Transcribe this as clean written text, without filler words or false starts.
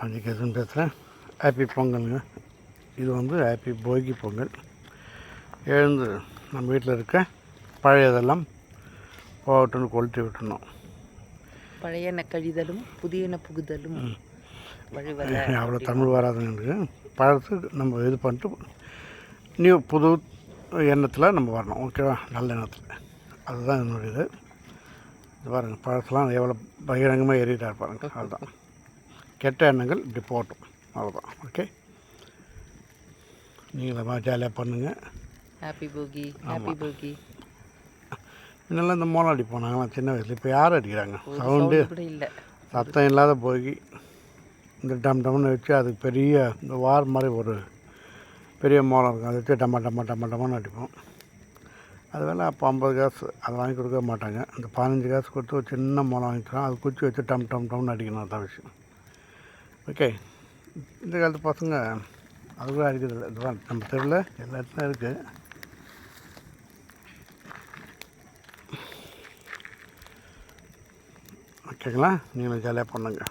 காஞ்சிகேசன் பேசுகிறேன். ஹாப்பி பொங்கலுங்க. இது வந்து ஹாப்பி போகி பொங்கல். எழுந்து நம்ம வீட்டில் இருக்க பழையதெல்லாம் போகட்டுன்னு கொளுத்தி விட்டுணும். பழையன கழிதலும் புதியன புகுதலும் அவ்வளோ தமிழ் வராதுன்னு பழத்துக்கு நம்ம இது பண்ணிட்டு நியூ புது எண்ணத்தில் நம்ம வரணும். ஓகேவா? நல்ல எண்ணத்தில். அதுதான் என்னுடைய இது. பாருங்கள், பழத்தெல்லாம் எவ்வளோ பகிரங்கமாக ஏறிட்டா இருப்பாருங்க. அதுதான் கெட்ட எண்ணங்கள் இப்படி போட்டோம். அவ்வளோதான். ஓகே, நீங்களமா ஜாலியாக பண்ணுங்கள். ஹாப்பி போகி. ஹாப்பி போகி. முன்னெல்லாம் இந்த மோளம் அடிப்போம் நாங்களாம் சின்ன வயசில். இப்போ யாரும் அடிக்கிறாங்க? சவுண்டு இல்லை, சத்தம் இல்லாத போகி இந்த டம் டம்னு வச்சு அதுக்கு பெரிய இந்த வார் மாதிரி ஒரு பெரிய மோளம் இருக்கும். அதை வச்சு டம்மா டம்மா டம்மா டம்மான்னு அடிப்போம். அது வேலை அப்போ 50 காசு. அதை வாங்கி கொடுக்க மாட்டாங்க. இந்த 15 காசு கொடுத்து ஒரு சின்ன மோளம் வாங்கிக்கிறோம். அது குச்சி வச்சு டம் டம் டம்னு அடிக்கணும். அதான் விஷயம். ஓகே, இந்த காலத்து பசங்க அது கூட அடிக்கிறது. இதுதான் நம்ம தெருவில் எல்லா இடத்துலையும் இருக்குது. ஓகேங்களா? நீங்களும் ஜாலியாக பண்ணுங்க.